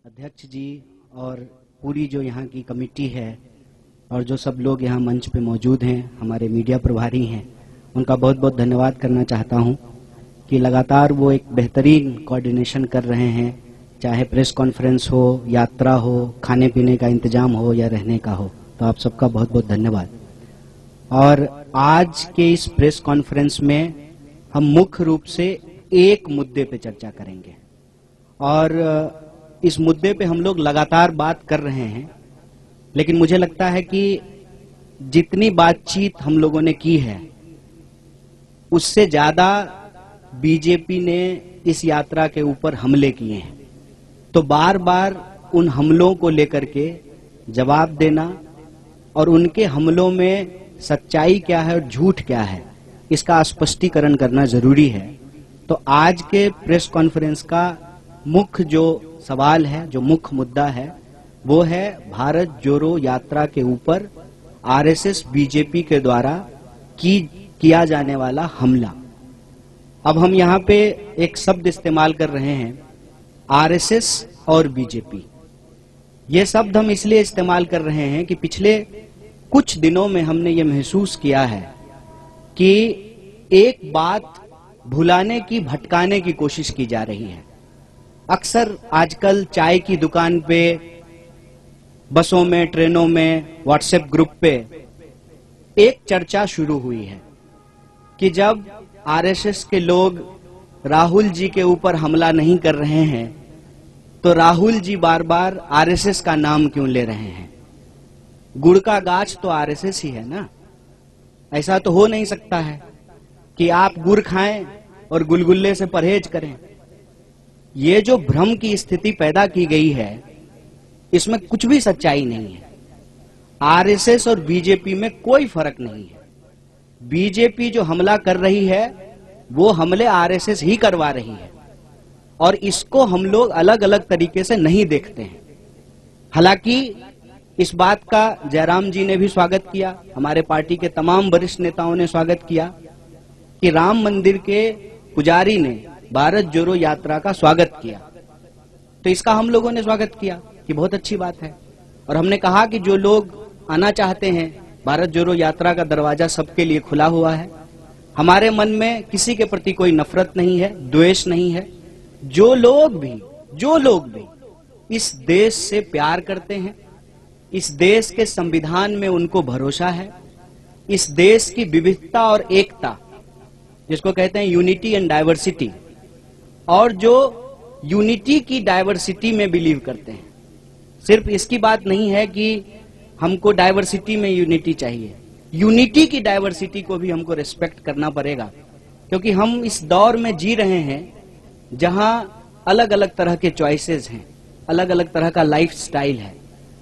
अध्यक्ष जी और पूरी जो यहाँ की कमेटी है और जो सब लोग यहाँ मंच पे मौजूद हैं, हमारे मीडिया प्रभारी हैं, उनका बहुत बहुत धन्यवाद करना चाहता हूँ कि लगातार वो एक बेहतरीन कोऑर्डिनेशन कर रहे हैं, चाहे प्रेस कॉन्फ्रेंस हो, यात्रा हो, खाने पीने का इंतजाम हो या रहने का हो। तो आप सबका बहुत बहुत धन्यवाद। और आज के इस प्रेस कॉन्फ्रेंस में हम मुख्य रूप से एक मुद्दे पे चर्चा करेंगे और इस मुद्दे पे हम लोग लगातार बात कर रहे हैं, लेकिन मुझे लगता है कि जितनी बातचीत हम लोगों ने की है उससे ज्यादा बीजेपी ने इस यात्रा के ऊपर हमले किए हैं। तो बार बार उन हमलों को लेकर के जवाब देना और उनके हमलों में सच्चाई क्या है और झूठ क्या है, इसका स्पष्टीकरण करना जरूरी है। तो आज के प्रेस कॉन्फ्रेंस का मुख्य जो सवाल है, जो मुख्य मुद्दा है, वो है भारत जोड़ो यात्रा के ऊपर आरएसएस बीजेपी के द्वारा किया जाने वाला हमला। अब हम यहाँ पे एक शब्द इस्तेमाल कर रहे हैं, आरएसएस और बीजेपी। ये शब्द हम इसलिए इस्तेमाल कर रहे हैं कि पिछले कुछ दिनों में हमने ये महसूस किया है कि एक बात भुलाने की, भटकाने की कोशिश की जा रही है। अक्सर आजकल चाय की दुकान पे, बसों में, ट्रेनों में, व्हाट्सएप ग्रुप पे एक चर्चा शुरू हुई है कि जब आरएसएस के लोग राहुल जी के ऊपर हमला नहीं कर रहे हैं तो राहुल जी बार बार आरएसएस का नाम क्यों ले रहे हैं। गुड़ का गाछ तो आरएसएस ही है ना। ऐसा तो हो नहीं सकता है कि आप गुड़ खाएं और गुलगुल्ले से परहेज करें। ये जो भ्रम की स्थिति पैदा की गई है, इसमें कुछ भी सच्चाई नहीं है। आरएसएस और बीजेपी में कोई फर्क नहीं है। बीजेपी जो हमला कर रही है वो हमले आरएसएस ही करवा रही है और इसको हम लोग अलग अलग तरीके से नहीं देखते हैं। हालांकि इस बात का जयराम जी ने भी स्वागत किया, हमारे पार्टी के तमाम वरिष्ठ नेताओं ने स्वागत किया कि राम मंदिर के पुजारी ने भारत जोड़ो यात्रा का स्वागत किया। तो इसका हम लोगों ने स्वागत किया कि बहुत अच्छी बात है। और हमने कहा कि जो लोग आना चाहते हैं, भारत जोड़ो यात्रा का दरवाजा सबके लिए खुला हुआ है। हमारे मन में किसी के प्रति कोई नफरत नहीं है, द्वेष नहीं है। जो लोग भी इस देश से प्यार करते हैं, इस देश के संविधान में उनको भरोसा है, इस देश की विविधता और एकता, जिसको कहते हैं यूनिटी एंड डाइवर्सिटी, और जो यूनिटी की डाइवर्सिटी में बिलीव करते हैं। सिर्फ इसकी बात नहीं है कि हमको डाइवर्सिटी में यूनिटी चाहिए, यूनिटी की डाइवर्सिटी को भी हमको रिस्पेक्ट करना पड़ेगा, क्योंकि हम इस दौर में जी रहे हैं जहां अलग अलग तरह के चॉइसेस हैं, अलग अलग तरह का लाइफ स्टाइल है,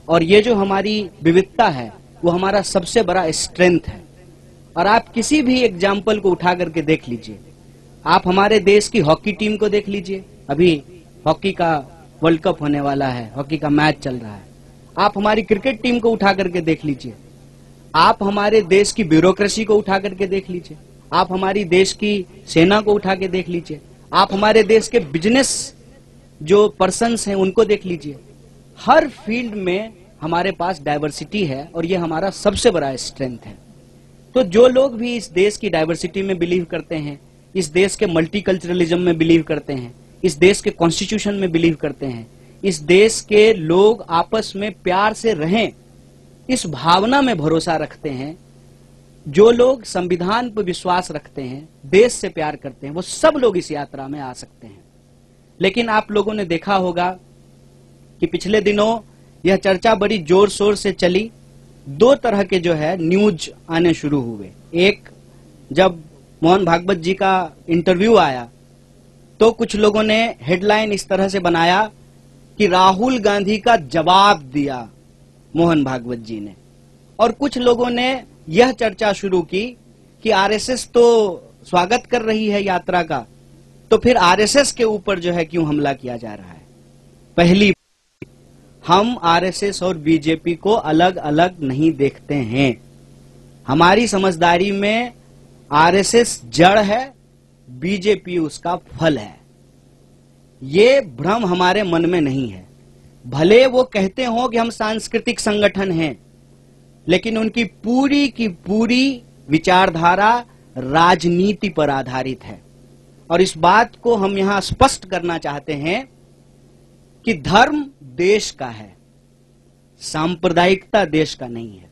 और ये जो हमारी विविधता है वो हमारा सबसे बड़ा स्ट्रेंथ है। और आप किसी भी एग्जाम्पल को उठा करके देख लीजिए। आप हमारे देश की हॉकी टीम को देख लीजिए, अभी हॉकी का वर्ल्ड कप होने वाला है, हॉकी का मैच चल रहा है। आप हमारी क्रिकेट टीम को उठा करके देख लीजिए, आप हमारे देश की ब्यूरोक्रेसी को उठा करके देख लीजिए, आप हमारी देश की सेना को उठा के देख लीजिए, आप हमारे देश के बिजनेस जो पर्सन्स हैं उनको देख लीजिए। हर फील्ड में हमारे पास डाइवर्सिटी है और ये हमारा सबसे बड़ा स्ट्रेंथ है। तो जो लोग भी इस देश की डाइवर्सिटी में बिलीव करते हैं, इस देश के मल्टीकल्चरलिज्म में बिलीव करते हैं, इस देश के कॉन्स्टिट्यूशन में बिलीव करते हैं, इस देश के लोग आपस में प्यार से रहें, इस भावना में भरोसा रखते हैं, जो लोग संविधान पर विश्वास रखते हैं, देश से प्यार करते हैं, वो सब लोग इस यात्रा में आ सकते हैं। लेकिन आप लोगों ने देखा होगा कि पिछले दिनों यह चर्चा बड़ी जोर शोर से चली। दो तरह के जो है न्यूज आने शुरू हुए। एक, जब मोहन भागवत जी का इंटरव्यू आया तो कुछ लोगों ने हेडलाइन इस तरह से बनाया कि राहुल गांधी का जवाब दिया मोहन भागवत जी ने, और कुछ लोगों ने यह चर्चा शुरू की कि आरएसएस तो स्वागत कर रही है यात्रा का, तो फिर आरएसएस के ऊपर जो है क्यों हमला किया जा रहा है। पहली, हम आरएसएस और बीजेपी को अलग अलग नहीं देखते हैं। हमारी समझदारी में आरएसएस जड़ है, बीजेपी उसका फल है। ये भ्रम हमारे मन में नहीं है। भले वो कहते हो कि हम सांस्कृतिक संगठन हैं, लेकिन उनकी पूरी की पूरी विचारधारा राजनीति पर आधारित है। और इस बात को हम यहां स्पष्ट करना चाहते हैं कि धर्म देश का है, सांप्रदायिकता देश का नहीं है।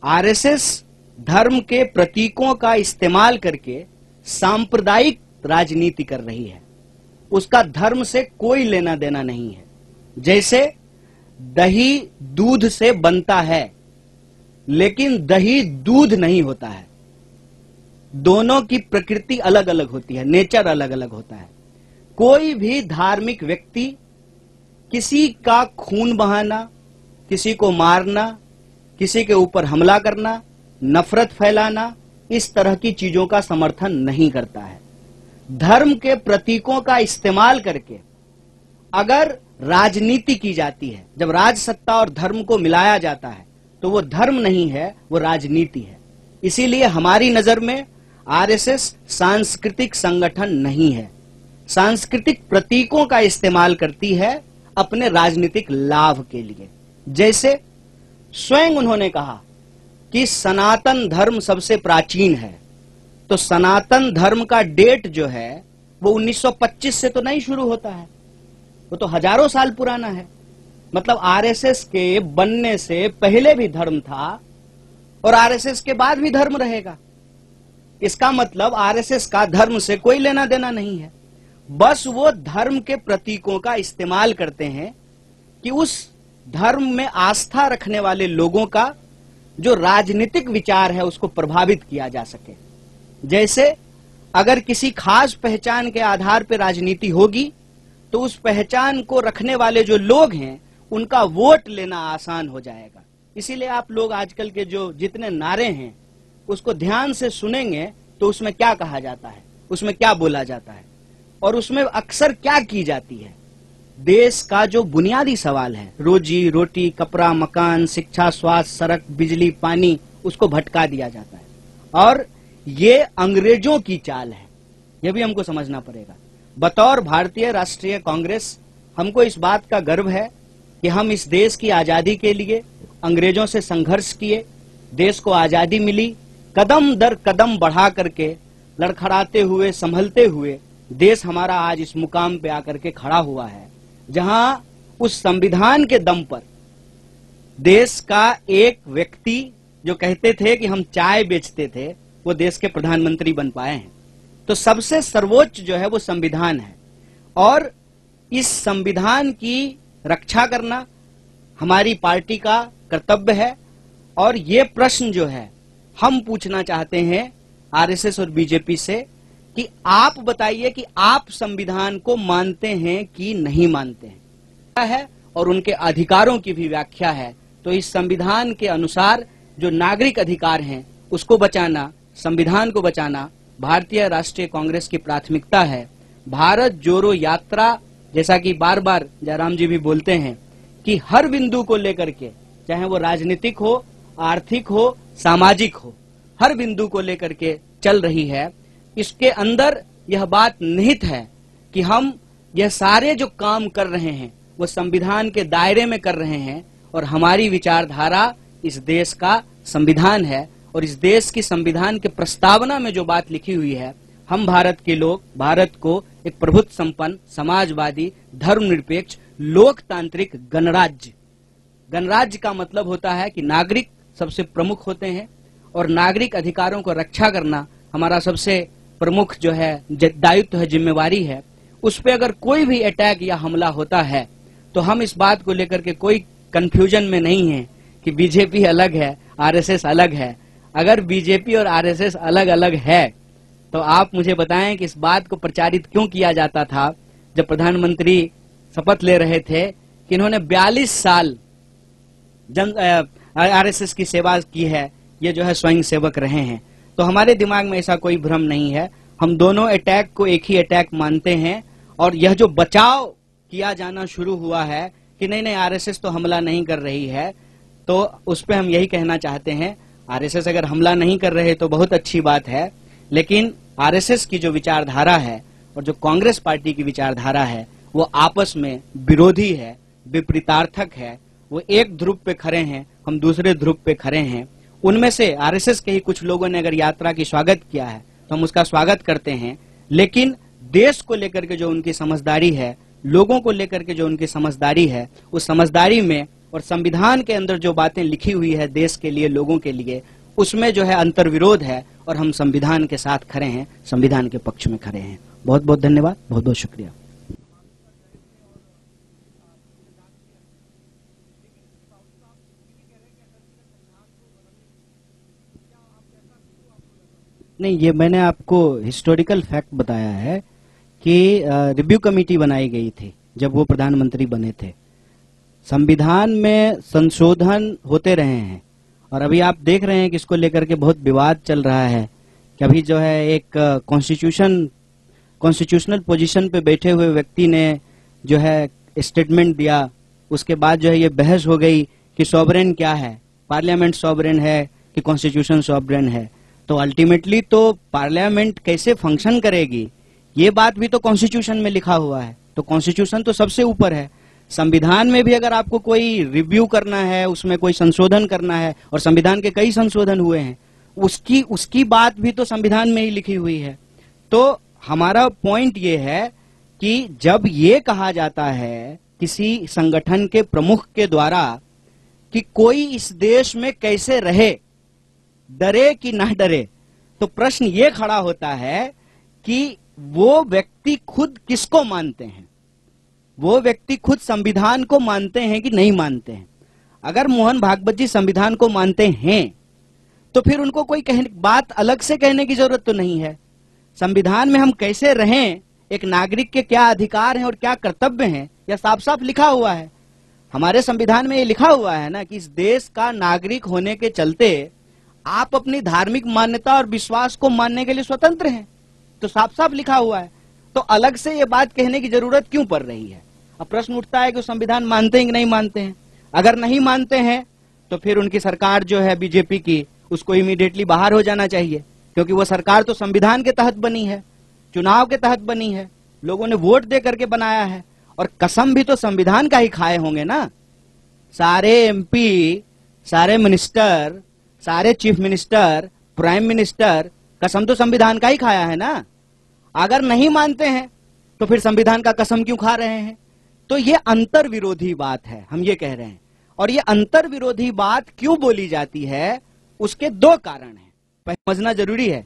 आरएसएस धर्म के प्रतीकों का इस्तेमाल करके सांप्रदायिक राजनीति कर रही है। उसका धर्म से कोई लेना देना नहीं है। जैसे दही दूध से बनता है, लेकिन दही दूध नहीं होता है। दोनों की प्रकृति अलग अलग होती है, नेचर अलग अलग होता है। कोई भी धार्मिक व्यक्ति किसी का खून बहाना, किसी को मारना, किसी के ऊपर हमला करना, नफरत फैलाना, इस तरह की चीजों का समर्थन नहीं करता है। धर्म के प्रतीकों का इस्तेमाल करके अगर राजनीति की जाती है, जब राज सत्ता और धर्म को मिलाया जाता है, तो वो धर्म नहीं है, वो राजनीति है। इसीलिए हमारी नजर में आरएसएस सांस्कृतिक संगठन नहीं है। सांस्कृतिक प्रतीकों का इस्तेमाल करती है अपने राजनीतिक लाभ के लिए। जैसे स्वयं उन्होंने कहा कि सनातन धर्म सबसे प्राचीन है, तो सनातन धर्म का डेट जो है वो 1925 से तो नहीं शुरू होता है, वो तो हजारों साल पुराना है। मतलब आरएसएस के बनने से पहले भी धर्म था और आरएसएस के बाद भी धर्म रहेगा। इसका मतलब आरएसएस का धर्म से कोई लेना देना नहीं है। बस वो धर्म के प्रतीकों का इस्तेमाल करते हैं कि उस धर्म में आस्था रखने वाले लोगों का जो राजनीतिक विचार है उसको प्रभावित किया जा सके। जैसे अगर किसी खास पहचान के आधार पर राजनीति होगी तो उस पहचान को रखने वाले जो लोग हैं उनका वोट लेना आसान हो जाएगा। इसीलिए आप लोग आजकल के जो जितने नारे हैं उसको ध्यान से सुनेंगे तो उसमें क्या कहा जाता है, उसमें क्या बोला जाता है और उसमें अक्सर क्या की जाती है। देश का जो बुनियादी सवाल है, रोजी रोटी, कपड़ा, मकान, शिक्षा, स्वास्थ्य, सड़क, बिजली, पानी, उसको भटका दिया जाता है। और ये अंग्रेजों की चाल है, यह भी हमको समझना पड़ेगा। बतौर भारतीय राष्ट्रीय कांग्रेस हमको इस बात का गर्व है कि हम इस देश की आजादी के लिए अंग्रेजों से संघर्ष किए, देश को आजादी मिली, कदम दर कदम बढ़ा करके लड़खड़ाते हुए, संभलते हुए देश हमारा आज इस मुकाम पे आकर के खड़ा हुआ है, जहां उस संविधान के दम पर देश का एक व्यक्ति जो कहते थे कि हम चाय बेचते थे, वो देश के प्रधानमंत्री बन पाए हैं। तो सबसे सर्वोच्च जो है वो संविधान है और इस संविधान की रक्षा करना हमारी पार्टी का कर्तव्य है। और ये प्रश्न जो है हम पूछना चाहते हैं आरएसएस और बीजेपी से कि आप बताइए कि आप संविधान को मानते हैं कि नहीं मानते हैं है और उनके अधिकारों की भी व्याख्या है। तो इस संविधान के अनुसार जो नागरिक अधिकार हैं उसको बचाना, संविधान को बचाना भारतीय राष्ट्रीय कांग्रेस की प्राथमिकता है। भारत जोड़ो यात्रा, जैसा कि बार बार जयराम जी भी बोलते हैं कि हर बिंदु को लेकर के, चाहे वो राजनीतिक हो, आर्थिक हो, सामाजिक हो, हर बिंदु को लेकर के चल रही है। इसके अंदर यह बात निहित है कि हम यह सारे जो काम कर रहे हैं वो संविधान के दायरे में कर रहे हैं और हमारी विचारधारा इस देश का संविधान है। और इस देश की संविधान के प्रस्तावना में जो बात लिखी हुई है, हम भारत के लोग भारत को एक प्रभुत्व संपन्न, समाजवादी, धर्मनिरपेक्ष, लोकतांत्रिक गणराज्य, गणराज्य का मतलब होता है कि नागरिक सबसे प्रमुख होते हैं और नागरिक अधिकारों को रक्षा करना हमारा सबसे प्रमुख जो है दायित्व है, जिम्मेवारी है। उस पे अगर कोई भी अटैक या हमला होता है तो हम इस बात को लेकर के कोई कंफ्यूजन में नहीं है कि बीजेपी अलग है, आरएसएस अलग है। अगर बीजेपी और आरएसएस अलग अलग है तो आप मुझे बताएं कि इस बात को प्रचारित क्यों किया जाता था जब प्रधानमंत्री शपथ ले रहे थे कि इन्होंने 42 साल आरएसएस की सेवा की है, ये जो है स्वयं सेवक रहे हैं। तो हमारे दिमाग में ऐसा कोई भ्रम नहीं है। हम दोनों अटैक को एक ही अटैक मानते हैं। और यह जो बचाव किया जाना शुरू हुआ है कि नहीं नहीं आरएसएस तो हमला नहीं कर रही है, तो उस पर हम यही कहना चाहते हैं, आरएसएस अगर हमला नहीं कर रहे तो बहुत अच्छी बात है, लेकिन आरएसएस की जो विचारधारा है और जो कांग्रेस पार्टी की विचारधारा है वो आपस में विरोधी है, विपरीतार्थक है, वो एक ध्रुव पे खड़े हैं, हम दूसरे ध्रुव पे खड़े हैं। उनमें से आरएसएस के ही कुछ लोगों ने अगर यात्रा की स्वागत किया है तो हम उसका स्वागत करते हैं, लेकिन देश को लेकर के जो उनकी समझदारी है, लोगों को लेकर के जो उनकी समझदारी है, उस समझदारी में और संविधान के अंदर जो बातें लिखी हुई है देश के लिए, लोगों के लिए, उसमें जो है अंतर्विरोध है और हम संविधान के साथ खड़े हैं, संविधान के पक्ष में खड़े हैं। बहुत बहुत धन्यवाद, बहुत बहुत शुक्रिया। नहीं, ये मैंने आपको हिस्टोरिकल फैक्ट बताया है कि रिव्यू कमेटी बनाई गई थी जब वो प्रधानमंत्री बने थे। संविधान में संशोधन होते रहे हैं और अभी आप देख रहे हैं कि इसको लेकर के बहुत विवाद चल रहा है कि अभी जो है एक कॉन्स्टिट्यूशनल पोजीशन पे बैठे हुए व्यक्ति ने जो है स्टेटमेंट दिया, उसके बाद जो है ये बहस हो गई कि सॉवरेन क्या है, पार्लियामेंट सॉवरेन है कि कॉन्स्टिट्यूशन सॉवरेन है। तो अल्टीमेटली तो पार्लियामेंट कैसे फंक्शन करेगी ये बात भी तो कॉन्स्टिट्यूशन में लिखा हुआ है। तो कॉन्स्टिट्यूशन तो सबसे ऊपर है। संविधान में भी अगर आपको कोई रिव्यू करना है, उसमें कोई संशोधन करना है, और संविधान के कई संशोधन हुए हैं, उसकी बात भी तो संविधान में ही लिखी हुई है। तो हमारा पॉइंट ये है कि जब ये कहा जाता है किसी संगठन के प्रमुख के द्वारा कि कोई इस देश में कैसे रहे, डरे कि ना डरे, तो प्रश्न ये खड़ा होता है कि वो व्यक्ति खुद किसको मानते हैं, वो व्यक्ति खुद संविधान को मानते हैं कि नहीं मानते हैं। अगर मोहन भागवत जी संविधान को मानते हैं तो फिर उनको कोई बात अलग से कहने की जरूरत तो नहीं है। संविधान में हम कैसे रहें, एक नागरिक के क्या अधिकार हैं और क्या कर्तव्य हैं, यह साफ साफ लिखा हुआ है। हमारे संविधान में ये लिखा हुआ है ना कि इस देश का नागरिक होने के चलते आप अपनी धार्मिक मान्यता और विश्वास को मानने के लिए स्वतंत्र हैं, तो साफ साफ लिखा हुआ है। तो अलग से ये बात कहने की जरूरत क्यों पड़ रही है। अब प्रश्न उठता है कि संविधान मानते हैं कि नहीं मानते हैं। अगर नहीं मानते हैं तो फिर उनकी सरकार जो है बीजेपी की, उसको इमीडिएटली बाहर हो जाना चाहिए, क्योंकि वो सरकार तो संविधान के तहत बनी है, चुनाव के तहत बनी है, लोगों ने वोट दे करके बनाया है, और कसम भी तो संविधान का ही खाए होंगे ना। सारे एमपी, सारे मिनिस्टर, सारे चीफ मिनिस्टर, प्राइम मिनिस्टर, कसम तो संविधान का ही खाया है ना। अगर नहीं मानते हैं तो फिर संविधान का कसम क्यों खा रहे हैं। तो ये अंतर विरोधी बात है, हम ये कह रहे हैं। और ये अंतर विरोधी बात क्यों बोली जाती है, उसके दो कारण हैं, समझना जरूरी है।